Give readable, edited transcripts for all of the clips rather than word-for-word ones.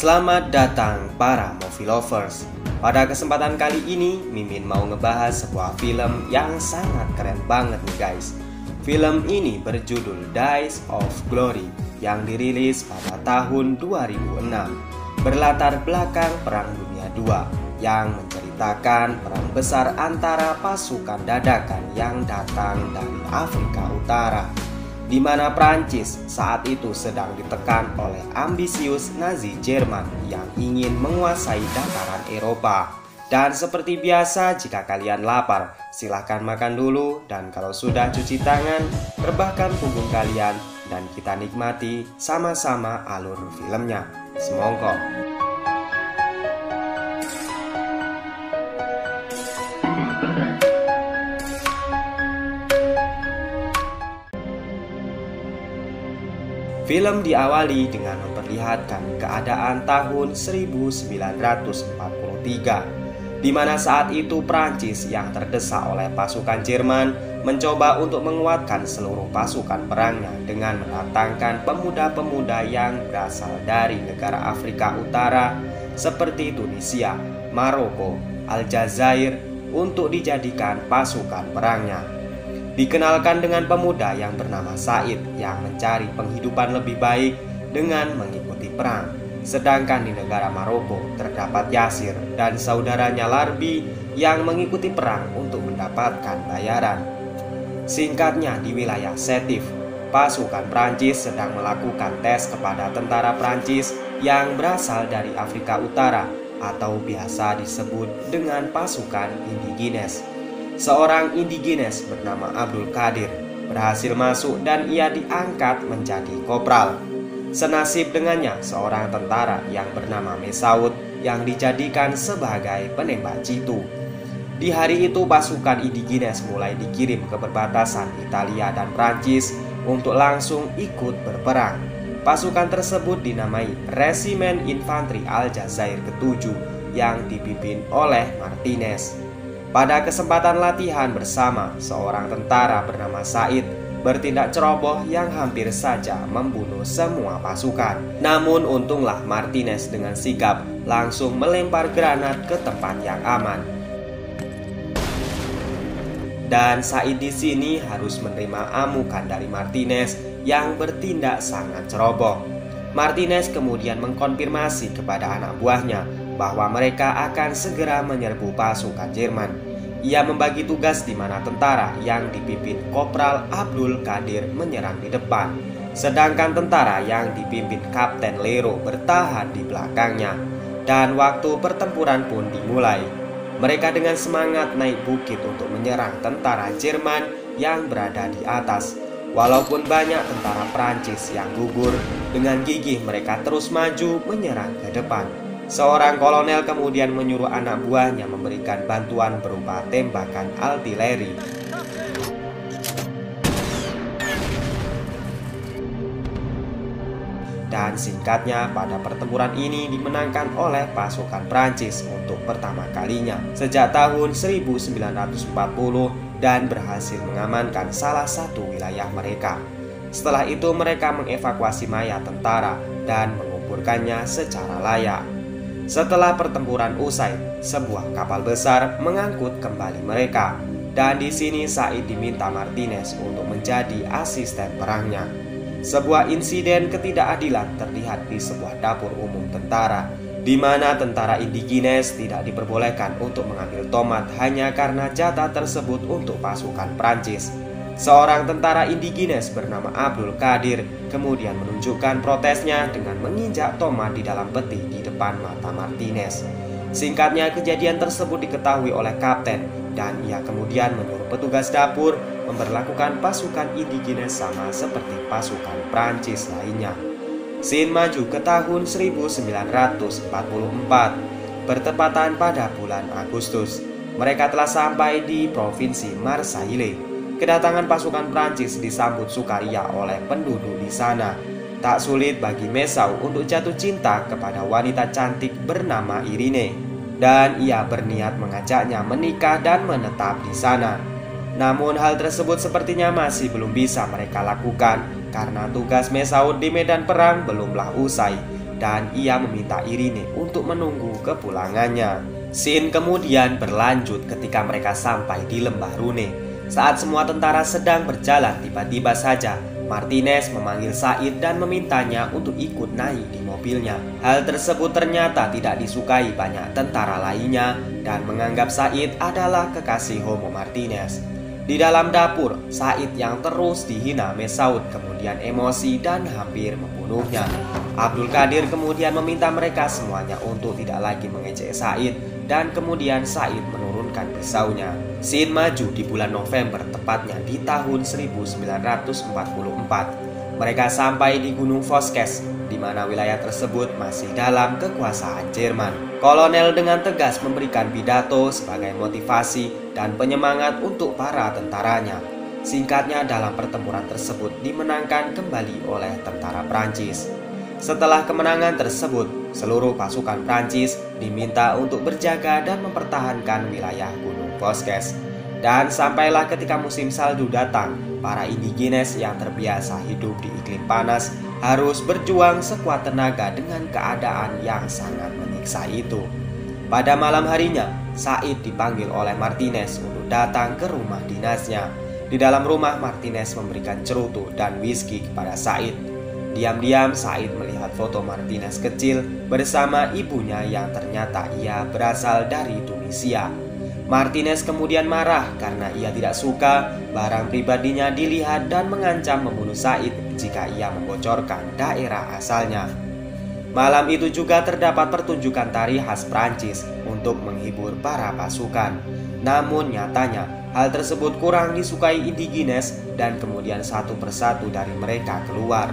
Selamat datang para movie lovers. Pada kesempatan kali ini, Mimin mau ngebahas sebuah film yang sangat keren banget nih guys. Film ini berjudul Days of Glory yang dirilis pada tahun 2006. Berlatar belakang Perang Dunia II yang menceritakan perang besar antara pasukan dadakan yang datang dari Afrika Utara, di mana Prancis saat itu sedang ditekan oleh ambisius Nazi Jerman yang ingin menguasai dataran Eropa. Dan seperti biasa, jika kalian lapar, silahkan makan dulu, dan kalau sudah cuci tangan, rebahkan punggung kalian, dan kita nikmati sama-sama alur filmnya. Semongko. Film diawali dengan memperlihatkan keadaan tahun 1943, di mana saat itu Prancis yang terdesak oleh pasukan Jerman mencoba untuk menguatkan seluruh pasukan perangnya dengan mendatangkan pemuda-pemuda yang berasal dari negara Afrika Utara seperti Tunisia, Maroko, Aljazair untuk dijadikan pasukan perangnya. Dikenalkan dengan pemuda yang bernama Said yang mencari penghidupan lebih baik dengan mengikuti perang. Sedangkan di negara Maroko terdapat Yasir dan saudaranya Larbi yang mengikuti perang untuk mendapatkan bayaran. Singkatnya, di wilayah Sétif, pasukan Prancis sedang melakukan tes kepada tentara Prancis yang berasal dari Afrika Utara atau biasa disebut dengan pasukan Indigines. Seorang Indigines bernama Abdul Qadir berhasil masuk dan ia diangkat menjadi kopral. Senasib dengannya seorang tentara yang bernama Mesaud yang dijadikan sebagai penembak jitu. Di hari itu pasukan Indigines mulai dikirim ke perbatasan Italia dan Prancis untuk langsung ikut berperang. Pasukan tersebut dinamai Resimen Infanteri Aljazair ke-7 yang dipimpin oleh Martinez. Pada kesempatan latihan bersama, seorang tentara bernama Said bertindak ceroboh yang hampir saja membunuh semua pasukan. Namun untunglah Martinez dengan sigap langsung melempar granat ke tempat yang aman. Dan Said di sini harus menerima amukan dari Martinez yang bertindak sangat ceroboh. Martinez kemudian mengkonfirmasi kepada anak buahnya bahwa mereka akan segera menyerbu pasukan Jerman. Ia membagi tugas di mana tentara yang dipimpin Kopral Abdul Qadir menyerang di depan, sedangkan tentara yang dipimpin Kapten Lero bertahan di belakangnya. Dan waktu pertempuran pun dimulai. Mereka dengan semangat naik bukit untuk menyerang tentara Jerman yang berada di atas. Walaupun banyak tentara Prancis yang gugur, dengan gigih mereka terus maju menyerang ke depan. Seorang kolonel kemudian menyuruh anak buahnya memberikan bantuan berupa tembakan artileri. Dan singkatnya, pada pertempuran ini dimenangkan oleh pasukan Prancis untuk pertama kalinya sejak tahun 1940 dan berhasil mengamankan salah satu wilayah mereka. Setelah itu mereka mengevakuasi mayat tentara dan menguburkannya secara layak. Setelah pertempuran usai, sebuah kapal besar mengangkut kembali mereka, dan di sini Said diminta Martinez untuk menjadi asisten perangnya. Sebuah insiden ketidakadilan terlihat di sebuah dapur umum tentara, di mana tentara Indigines tidak diperbolehkan untuk mengambil tomat hanya karena jatah tersebut untuk pasukan Prancis. Seorang tentara Indigines bernama Abdul Qadir kemudian menunjukkan protesnya dengan menginjak tomat di dalam peti di depan mata Martinez. Singkatnya, kejadian tersebut diketahui oleh kapten dan ia kemudian menyuruh petugas dapur memperlakukan pasukan Indigines sama seperti pasukan Prancis lainnya. Scene maju ke tahun 1944, bertepatan pada bulan Agustus. Mereka telah sampai di provinsi Marseille. Kedatangan pasukan Prancis disambut sukaria oleh penduduk di sana. Tak sulit bagi Mesaud untuk jatuh cinta kepada wanita cantik bernama Irene, dan ia berniat mengajaknya menikah dan menetap di sana. Namun hal tersebut sepertinya masih belum bisa mereka lakukan karena tugas Mesaud di medan perang belumlah usai. dan ia meminta Irene untuk menunggu kepulangannya. Scene kemudian berlanjut ketika mereka sampai di lembah Rune. Saat semua tentara sedang berjalan, tiba-tiba saja Martinez memanggil Said dan memintanya untuk ikut naik di mobilnya. Hal tersebut ternyata tidak disukai banyak tentara lainnya dan menganggap Said adalah kekasih homo Martinez. Di dalam dapur, Said yang terus dihina Mesaud kemudian emosi dan hampir membunuhnya. Abdul Qadir kemudian meminta mereka semuanya untuk tidak lagi mengejek Said dan kemudian Said menurunkan pisaunya. Scene maju di bulan November, tepatnya di tahun 1944. Mereka sampai di Gunung Vosges, di mana wilayah tersebut masih dalam kekuasaan Jerman. Kolonel dengan tegas memberikan pidato sebagai motivasi dan penyemangat untuk para tentaranya. Singkatnya, dalam pertempuran tersebut dimenangkan kembali oleh tentara Prancis. Setelah kemenangan tersebut, seluruh pasukan Prancis diminta untuk berjaga dan mempertahankan wilayah Gunung Vosges. Dan sampailah ketika musim salju datang, para indigenes yang terbiasa hidup di iklim panas harus berjuang sekuat tenaga dengan keadaan yang sangat menyiksa itu. Pada malam harinya, Said dipanggil oleh Martinez untuk datang ke rumah dinasnya. Di dalam rumah, Martinez memberikan cerutu dan whisky kepada Said. Diam-diam Said melihat foto Martinez kecil bersama ibunya yang ternyata ia berasal dari Tunisia. Martinez kemudian marah karena ia tidak suka barang pribadinya dilihat dan mengancam membunuh Said jika ia membocorkan daerah asalnya. Malam itu juga terdapat pertunjukan tari khas Prancis untuk menghibur para pasukan. Namun nyatanya hal tersebut kurang disukai indigenes dan kemudian satu persatu dari mereka keluar.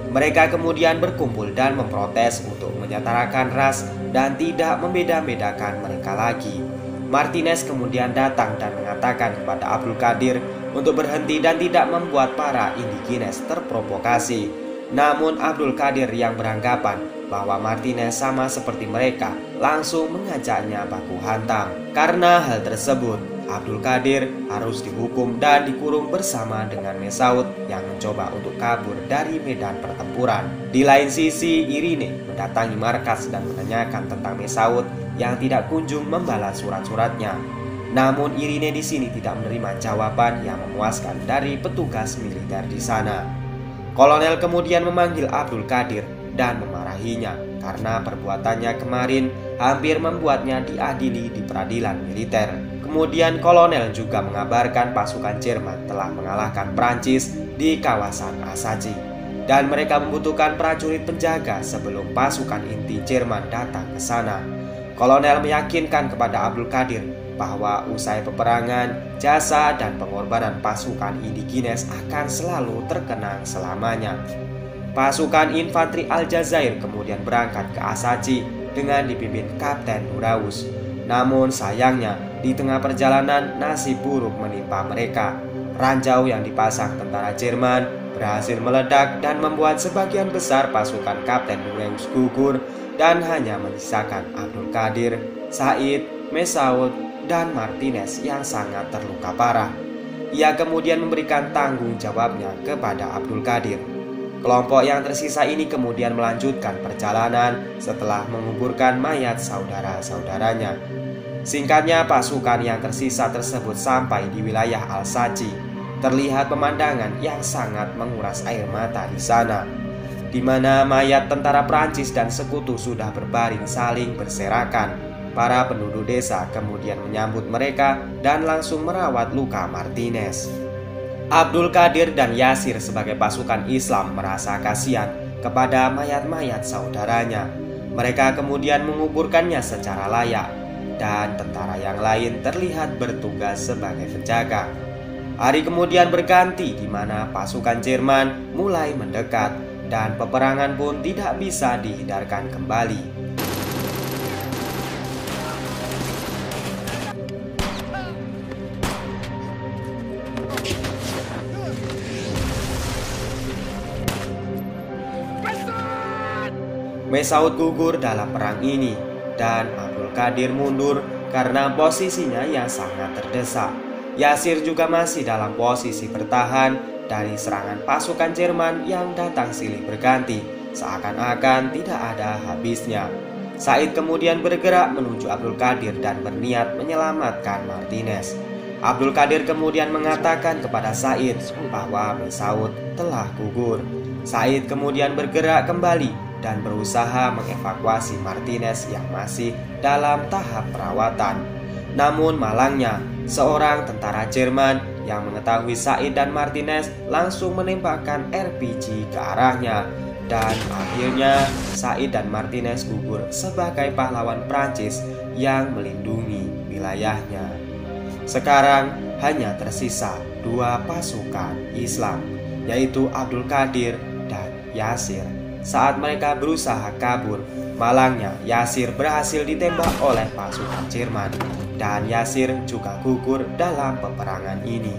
Mereka kemudian berkumpul dan memprotes untuk menyetarakan ras dan tidak membeda-bedakan mereka lagi. Martinez kemudian datang dan mengatakan kepada Abdul Qadir untuk berhenti dan tidak membuat para indigenes terprovokasi. Namun Abdul Qadir yang beranggapan bahwa Martinez sama seperti mereka langsung mengajaknya baku hantam. Karena hal tersebut, Abdul Qadir harus dihukum dan dikurung bersama dengan Mesaud yang mencoba untuk kabur dari medan pertempuran. Di lain sisi, Irene mendatangi markas dan menanyakan tentang Mesaud yang tidak kunjung membalas surat-suratnya. Namun Irene di sini tidak menerima jawaban yang memuaskan dari petugas militer di sana. Kolonel kemudian memanggil Abdul Qadir dan memarahinya karena perbuatannya kemarin hampir membuatnya diadili di peradilan militer. Kemudian kolonel juga mengabarkan pasukan Jerman telah mengalahkan Prancis di kawasan Alsace dan mereka membutuhkan prajurit penjaga sebelum pasukan inti Jerman datang ke sana. Kolonel meyakinkan kepada Abdul Qadir bahwa usai peperangan, jasa dan pengorbanan pasukan indigenes akan selalu terkenang selamanya. Pasukan infanteri Aljazair kemudian berangkat ke Alsace dengan dipimpin Kapten Nuraus. Namun sayangnya, di tengah perjalanan nasib buruk menimpa mereka. Ranjau yang dipasang tentara Jerman berhasil meledak dan membuat sebagian besar pasukan Kapten Nuraus gugur dan hanya menyisakan Abdul Qadir, Said, Mesaud, dan Martinez yang sangat terluka parah. Ia kemudian memberikan tanggung jawabnya kepada Abdul Qadir. Kelompok yang tersisa ini kemudian melanjutkan perjalanan setelah menguburkan mayat saudara-saudaranya. Singkatnya, pasukan yang tersisa tersebut sampai di wilayah Alsace. Terlihat pemandangan yang sangat menguras air mata di sana, di mana mayat tentara Prancis dan sekutu sudah berbaring saling berserakan. Para penduduk desa kemudian menyambut mereka dan langsung merawat luka Martinez. Abdul Qadir dan Yasir sebagai pasukan Islam merasa kasihan kepada mayat-mayat saudaranya. Mereka kemudian menguburkannya secara layak dan tentara yang lain terlihat bertugas sebagai penjaga. Hari kemudian berganti di mana pasukan Jerman mulai mendekat dan peperangan pun tidak bisa dihindarkan kembali. Mesaud gugur dalam perang ini dan Abdul Qadir mundur karena posisinya yang sangat terdesak. Yasir juga masih dalam posisi bertahan dari serangan pasukan Jerman yang datang silih berganti. seakan-akan tidak ada habisnya. Said kemudian bergerak menuju Abdul Qadir dan berniat menyelamatkan Martinez. Abdul Qadir kemudian mengatakan kepada Said bahwa Mesaud telah gugur. Said kemudian bergerak kembali dan berusaha mengevakuasi Martinez yang masih dalam tahap perawatan. Namun malangnya, seorang tentara Jerman yang mengetahui Said dan Martinez langsung menembakkan RPG ke arahnya. Dan akhirnya Said dan Martinez gugur sebagai pahlawan Prancis yang melindungi wilayahnya. Sekarang hanya tersisa dua pasukan Islam, yaitu Abdul Qadir dan Yasir. Saat mereka berusaha kabur, malangnya Yasir berhasil ditembak oleh pasukan Jerman, dan Yasir juga gugur dalam peperangan ini.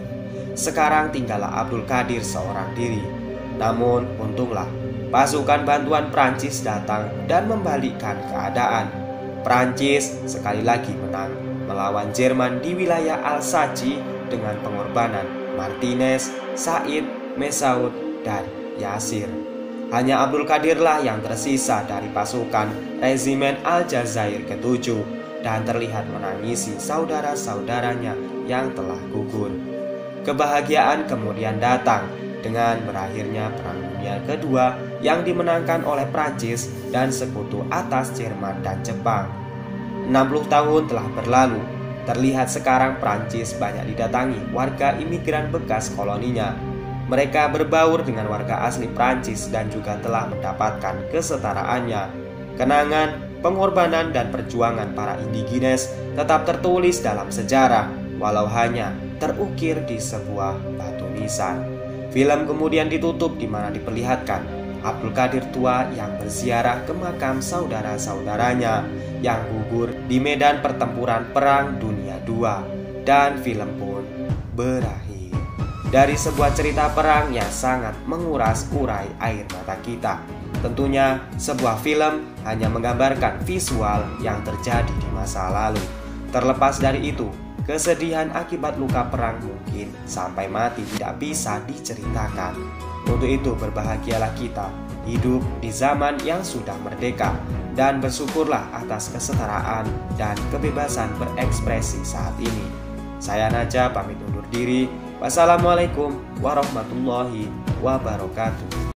Sekarang tinggallah Abdul Qadir seorang diri. Namun untunglah pasukan bantuan Prancis datang dan membalikkan keadaan. Prancis sekali lagi menang melawan Jerman di wilayah Alsace dengan pengorbanan Martinez, Said, Mesaud, dan Yasir. Hanya Abdul Qadirlah yang tersisa dari pasukan Regimen Aljazair ke-7 dan terlihat menangisi saudara-saudaranya yang telah gugur. Kebahagiaan kemudian datang dengan berakhirnya Perang Dunia Kedua yang dimenangkan oleh Prancis dan sekutu atas Jerman dan Jepang. 60 tahun telah berlalu. Terlihat sekarang Prancis banyak didatangi warga imigran bekas koloninya. Mereka berbaur dengan warga asli Prancis dan juga telah mendapatkan kesetaraannya. Kenangan, pengorbanan, dan perjuangan para indigines tetap tertulis dalam sejarah, walau hanya terukir di sebuah batu nisan. Film kemudian ditutup di mana diperlihatkan Abdul Qadir tua yang berziarah ke makam saudara-saudaranya yang gugur di medan pertempuran Perang Dunia II, dan film pun berakhir. Dari sebuah cerita perang yang sangat menguras urai air mata kita, tentunya sebuah film hanya menggambarkan visual yang terjadi di masa lalu. Terlepas dari itu, kesedihan akibat luka perang mungkin sampai mati tidak bisa diceritakan. Untuk itu berbahagialah kita hidup di zaman yang sudah merdeka, dan bersyukurlah atas kesetaraan dan kebebasan berekspresi saat ini. Saya Najah pamit undur diri. Wassalamualaikum warahmatullahi wabarakatuh.